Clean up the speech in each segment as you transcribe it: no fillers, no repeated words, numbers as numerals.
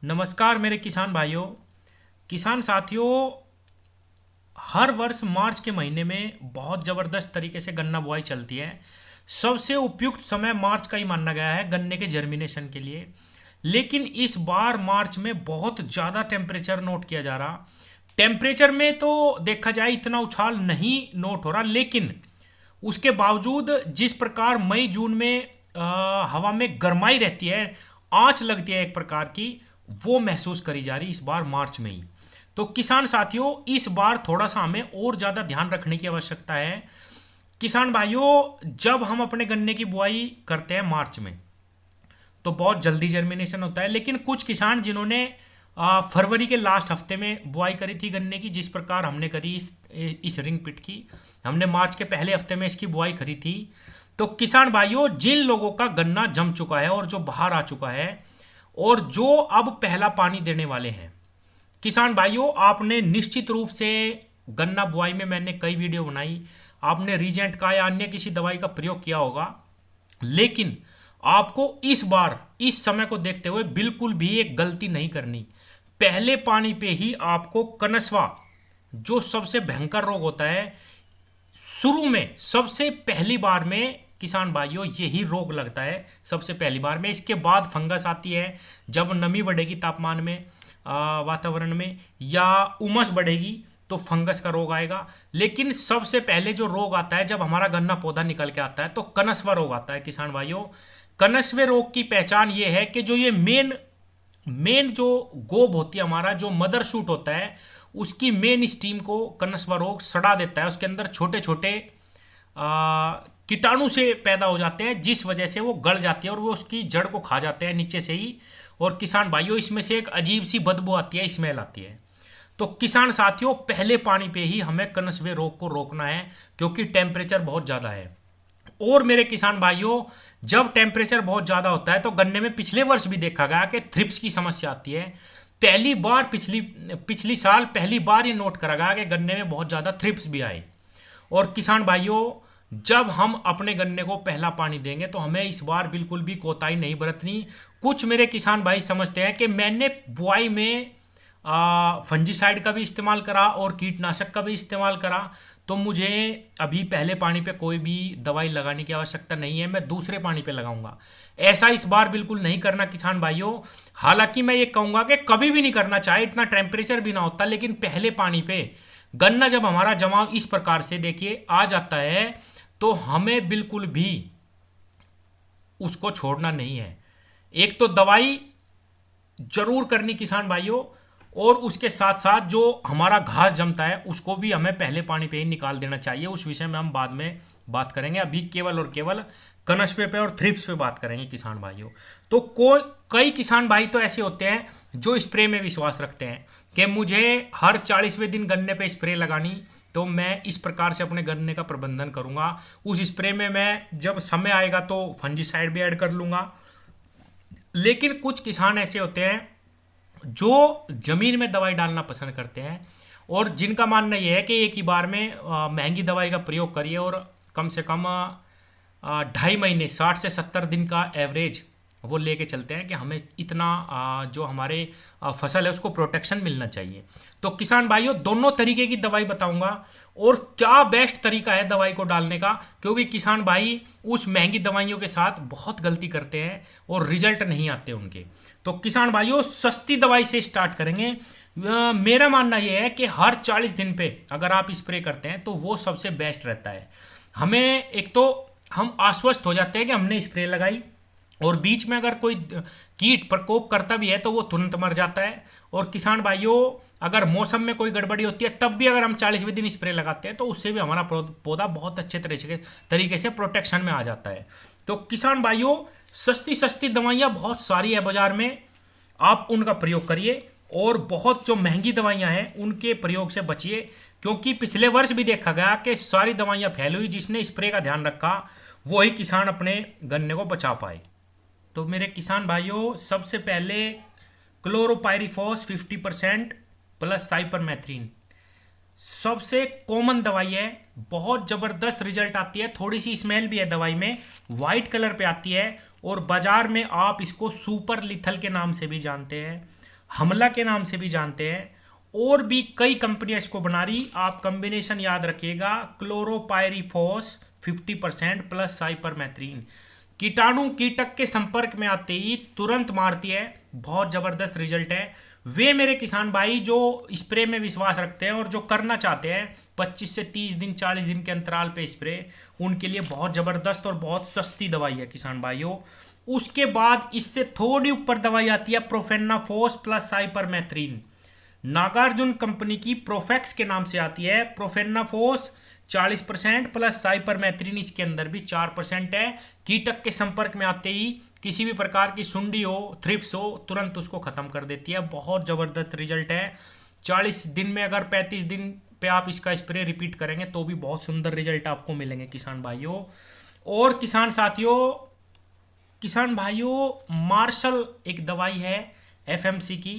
नमस्कार मेरे किसान भाइयों, किसान साथियों। हर वर्ष मार्च के महीने में बहुत ज़बरदस्त तरीके से गन्ना बुआई चलती है। सबसे उपयुक्त समय मार्च का ही माना गया है गन्ने के जर्मिनेशन के लिए। लेकिन इस बार मार्च में बहुत ज़्यादा टेम्परेचर नोट किया जा रहा। टेम्परेचर में तो देखा जाए इतना उछाल नहीं नोट हो रहा, लेकिन उसके बावजूद जिस प्रकार मई जून में हवा में गर्माई रहती है, आंच लगती है एक प्रकार की, वो महसूस करी जा रही इस बार मार्च में ही। तो किसान साथियों, इस बार थोड़ा सा हमें और ज़्यादा ध्यान रखने की आवश्यकता है। किसान भाइयों, जब हम अपने गन्ने की बुआई करते हैं मार्च में तो बहुत जल्दी जर्मिनेशन होता है, लेकिन कुछ किसान जिन्होंने फरवरी के लास्ट हफ्ते में बुआई करी थी गन्ने की, जिस प्रकार हमने करी इस रिंग पिट की, हमने मार्च के पहले हफ्ते में इसकी बुआई करी थी। तो किसान भाइयों, जिन लोगों का गन्ना जम चुका है और जो बाहर आ चुका है और जो अब पहला पानी देने वाले हैं, किसान भाइयों, आपने निश्चित रूप से गन्ना बुआई में मैंने कई वीडियो बनाई, आपने रीजेंट का या अन्य किसी दवाई का प्रयोग किया होगा, लेकिन आपको इस बार इस समय को देखते हुए बिल्कुल भी एक गलती नहीं करनी। पहले पानी पे ही आपको कनस्वा, जो सबसे भयंकर रोग होता है, शुरू में सबसे पहली बार में किसान भाइयों यही रोग लगता है सबसे पहली बार में। इसके बाद फंगस आती है जब नमी बढ़ेगी तापमान में, वातावरण में, या उमस बढ़ेगी तो फंगस का रोग आएगा। लेकिन सबसे पहले जो रोग आता है जब हमारा गन्ना पौधा निकल के आता है तो कनस्वा रोग आता है। किसान भाइयों, कनस्वे रोग की पहचान ये है कि जो ये मेन जो गोब होती है, हमारा जो मदर शूट होता है, उसकी मेन स्टीम को कनस्वा रोग सड़ा देता है। उसके अंदर छोटे छोटे कीटाणु से पैदा हो जाते हैं, जिस वजह से वो गल जाती है और वो उसकी जड़ को खा जाते हैं नीचे से ही। और किसान भाइयों, इसमें से एक अजीब सी बदबू आती है, स्मेल आती है। तो किसान साथियों, पहले पानी पे ही हमें कनस्वे रोग को रोकना है, क्योंकि टेम्परेचर बहुत ज़्यादा है। और मेरे किसान भाइयों, जब टेम्परेचर बहुत ज़्यादा होता है तो गन्ने में पिछले वर्ष भी देखा गया कि थ्रिप्स की समस्या आती है। पहली बार पिछली साल पहली बार ये नोट करा गया कि गन्ने में बहुत ज़्यादा थ्रिप्स भी आए। और किसान भाइयों, जब हम अपने गन्ने को पहला पानी देंगे तो हमें इस बार बिल्कुल भी कोताही नहीं बरतनी। कुछ मेरे किसान भाई समझते हैं कि मैंने बुआई में फंजीसाइड का भी इस्तेमाल करा और कीटनाशक का भी इस्तेमाल करा, तो मुझे अभी पहले पानी पे कोई भी दवाई लगाने की आवश्यकता नहीं है, मैं दूसरे पानी पे लगाऊंगा। ऐसा इस बार बिल्कुल नहीं करना किसान भाइयों। हालांकि मैं ये कहूँगा कि कभी भी नहीं करना, चाहे इतना टेम्परेचर भी ना होता, लेकिन पहले पानी पे गन्ना जब हमारा जमाव इस प्रकार से देखिए आ जाता है तो हमें बिल्कुल भी उसको छोड़ना नहीं है। एक तो दवाई जरूर करनी किसान भाइयों, और उसके साथ साथ जो हमारा घास जमता है उसको भी हमें पहले पानी पे ही निकाल देना चाहिए। उस विषय में हम बाद में बात करेंगे, अभी केवल और केवल कनस्वे पे और थ्रिप्स पे बात करेंगे किसान भाइयों। तो कई किसान भाई तो ऐसे होते हैं जो स्प्रे में विश्वास रखते हैं कि मुझे हर 40वें दिन गन्ने पे स्प्रे लगानी, तो मैं इस प्रकार से अपने गन्ने का प्रबंधन करूंगा। उस स्प्रे में मैं जब समय आएगा तो फंजीसाइड भी ऐड कर लूंगा। लेकिन कुछ किसान ऐसे होते हैं जो जमीन में दवाई डालना पसंद करते हैं और जिनका मानना यह है कि एक ही बार में महंगी दवाई का प्रयोग करिए और कम से कम 2.5 महीने 60 से 70 दिन का एवरेज वो लेके चलते हैं कि हमें इतना जो हमारे फसल है उसको प्रोटेक्शन मिलना चाहिए। तो किसान भाइयों, दोनों तरीके की दवाई बताऊंगा और क्या बेस्ट तरीका है दवाई को डालने का, क्योंकि किसान भाई उस महंगी दवाइयों के साथ बहुत गलती करते हैं और रिजल्ट नहीं आते उनके। तो किसान भाइयों, सस्ती दवाई से स्टार्ट करेंगे। मेरा मानना यह है कि हर 40 दिन पे अगर आप स्प्रे करते हैं तो वो सबसे बेस्ट रहता है। हमें एक तो हम आश्वस्त हो जाते हैं कि हमने स्प्रे लगाई, और बीच में अगर कोई कीट प्रकोप करता भी है तो वो तुरंत मर जाता है। और किसान भाइयों, अगर मौसम में कोई गड़बड़ी होती है तब भी अगर हम 40वें दिन स्प्रे लगाते हैं तो उससे भी हमारा पौधा बहुत अच्छे तरीके से प्रोटेक्शन में आ जाता है। तो किसान भाइयों, सस्ती सस्ती दवाइयाँ बहुत सारी है बाजार में, आप उनका प्रयोग करिए और बहुत जो महंगी दवाइयाँ हैं उनके प्रयोग से बचिए, क्योंकि पिछले वर्ष भी देखा गया कि सारी दवाइयाँ फैल हुई, जिसने स्प्रे का ध्यान रखा वही किसान अपने गन्ने को बचा पाए। तो मेरे किसान भाइयों, सबसे पहले क्लोरोपाइरीफॉस 50% प्लस साइपरमेथ्रिन सबसे कॉमन दवाई है, बहुत ज़बरदस्त रिजल्ट आती है। थोड़ी सी स्मेल भी है दवाई में, वाइट कलर पे आती है और बाजार में आप इसको सुपर लिथल के नाम से भी जानते हैं। हमला के नाम से भी जानते हैं, और भी कई कंपनियां इसको बना रही। आप कॉम्बिनेशन याद रखिएगा, क्लोरोपायरीफॉस 50% प्लस साइपरमेथ्रिन। कीटाणु कीटक के संपर्क में आते ही तुरंत मारती है, बहुत जबरदस्त रिजल्ट है। वे मेरे किसान भाई जो स्प्रे में विश्वास रखते हैं और जो करना चाहते हैं 25 से 30 दिन 40 दिन के अंतराल पे स्प्रे, उनके लिए बहुत जबरदस्त और बहुत सस्ती दवाई है किसान भाइयों। उसके बाद इससे थोड़ी ऊपर दवाई आती है प्रोफेनाफोस प्लस साइपरमेथ्रिन। नागार्जुन कंपनी की प्रोफेक्स के नाम से आती है। प्रोफेनाफोस 40% प्लस साइपरमेथ्रिन इसके अंदर भी 4% है। कीटक के संपर्क में आते ही किसी भी प्रकार की सुंडी हो, थ्रिप्स हो, तुरंत उसको खत्म कर देती है। बहुत जबरदस्त रिजल्ट है। 40 दिन में अगर 35 दिन पे आप इसका स्प्रे रिपीट करेंगे तो भी बहुत सुंदर रिजल्ट आपको मिलेंगे किसान भाइयों। और किसान भाइयों मार्शल एक दवाई है एफएमसी की,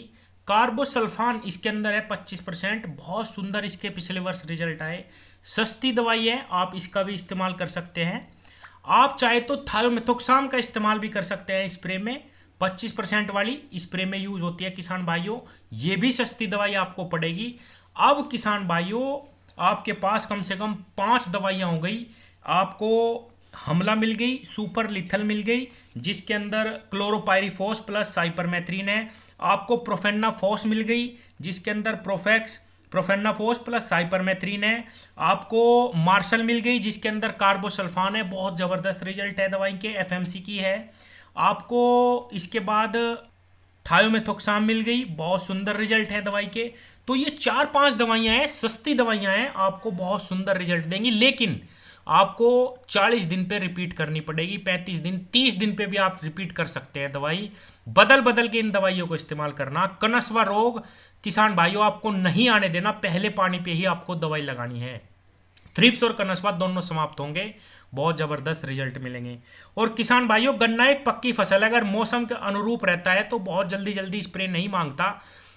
कार्बोसल्फान इसके अंदर है 25%। बहुत सुंदर इसके पिछले वर्ष रिजल्ट आए। सस्ती दवाई है, आप इसका भी इस्तेमाल कर सकते हैं। आप चाहे तो थायोमेथोक्साम का इस्तेमाल भी कर सकते हैं स्प्रे में, 25% वाली स्प्रे में यूज होती है किसान भाइयों। ये भी सस्ती दवाई आपको पड़ेगी। अब किसान भाइयों आपके पास कम से कम 5 दवाइयाँ हो गई। आपको हमला मिल गई, सुपर लिथल मिल गई जिसके अंदर क्लोरोपायरीफॉस प्लस साइपरमेथ्रिन है। आपको प्रोफेनाफॉस मिल गई जिसके अंदर प्रोफेनाफॉस प्लस साइपरमेथ्रिन है। आपको मार्शल मिल गई जिसके अंदर कार्बोसल्फान है। बहुत ज़बरदस्त रिजल्ट है दवाई के, एफएमसी की है। आपको इसके बाद थायोमेथोक्साम मिल गई, बहुत सुंदर रिजल्ट है दवाई के। तो ये 4-5 दवाइयाँ हैं, सस्ती दवाइयाँ हैं, आपको बहुत सुंदर रिजल्ट देंगी। लेकिन आपको 40 दिन पे रिपीट करनी पड़ेगी, 35 दिन 30 दिन पे भी आप रिपीट कर सकते हैं दवाई। बदल बदल के इन दवाइयों को इस्तेमाल करना। कनस्वा रोग किसान भाइयों आपको नहीं आने देना, पहले पानी पे ही आपको दवाई लगानी है। थ्रिप्स और कनस्वा दोनों समाप्त होंगे, बहुत ज़बरदस्त रिजल्ट मिलेंगे। और किसान भाइयों गन्ना एक पक्की फसल है, अगर मौसम के अनुरूप रहता है तो बहुत जल्दी जल्दी स्प्रे नहीं मांगता।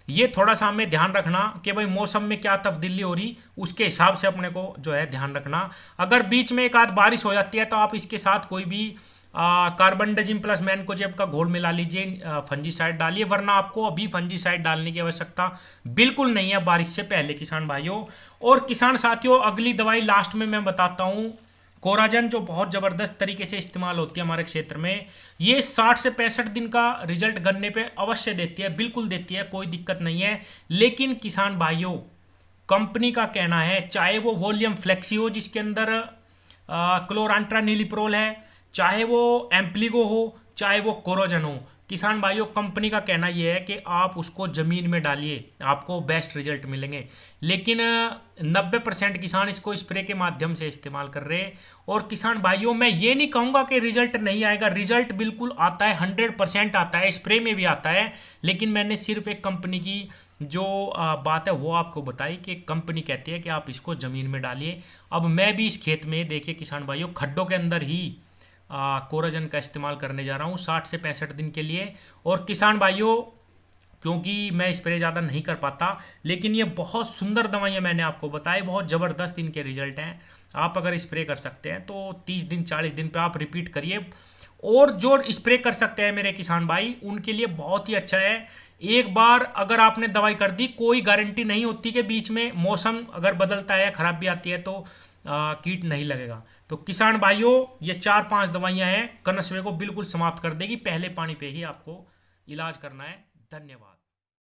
ये थोड़ा सा हमें ध्यान रखना कि भाई मौसम में क्या तब्दीली हो रही, उसके हिसाब से अपने को जो है ध्यान रखना। अगर बीच में एक आध बारिश हो जाती है तो आप इसके साथ कोई भी कार्बनडाजिम प्लस मैनकोजेब का घोल मिला लीजिए, फंजीसाइड डालिए, वरना आपको अभी फंजीसाइड डालने की आवश्यकता बिल्कुल नहीं है बारिश से पहले किसान भाइयों। और किसान साथियों अगली दवाई लास्ट में मैं बताता हूँ, कोराजन, जो बहुत ज़बरदस्त तरीके से इस्तेमाल होती है हमारे क्षेत्र में। ये 60 से 65 दिन का रिजल्ट गन्ने पे अवश्य देती है, बिल्कुल देती है, कोई दिक्कत नहीं है। लेकिन किसान भाइयों कंपनी का कहना है, चाहे वो वॉल्यूम फ्लेक्सी हो जिसके अंदर क्लोरांट्रानिलिप्रोल है, चाहे वो एम्प्लीगो हो, चाहे वो कोराजन हो, किसान भाइयों कंपनी का कहना यह है कि आप उसको ज़मीन में डालिए, आपको बेस्ट रिजल्ट मिलेंगे। लेकिन 90% किसान इसको स्प्रे के माध्यम से इस्तेमाल कर रहे हैं। और किसान भाइयों मैं ये नहीं कहूँगा कि रिजल्ट नहीं आएगा, रिजल्ट बिल्कुल आता है, 100% आता है, स्प्रे में भी आता है। लेकिन मैंने सिर्फ एक कंपनी की जो बात है वो आपको बताई कि कंपनी कहती है कि आप इसको ज़मीन में डालिए। अब मैं भी इस खेत में देखिए किसान भाइयों खड्डों के अंदर ही कोराजन का इस्तेमाल करने जा रहा हूँ 60 से 65 दिन के लिए। और किसान भाइयों क्योंकि मैं स्प्रे ज़्यादा नहीं कर पाता, लेकिन ये बहुत सुंदर दवाइयाँ मैंने आपको बताई, बहुत ज़बरदस्त इनके रिजल्ट हैं। आप अगर स्प्रे कर सकते हैं तो 30 दिन 40 दिन पे आप रिपीट करिए। और जो स्प्रे कर सकते हैं मेरे किसान भाई उनके लिए बहुत ही अच्छा है। एक बार अगर आपने दवाई कर दी, कोई गारंटी नहीं होती कि बीच में मौसम अगर बदलता है, खराब भी आती है तो कीट नहीं लगेगा। तो किसान भाइयों ये 4-5 दवाइयाँ हैं, कनस्वे को बिल्कुल समाप्त कर देगी, पहले पानी पे ही आपको इलाज करना है। धन्यवाद।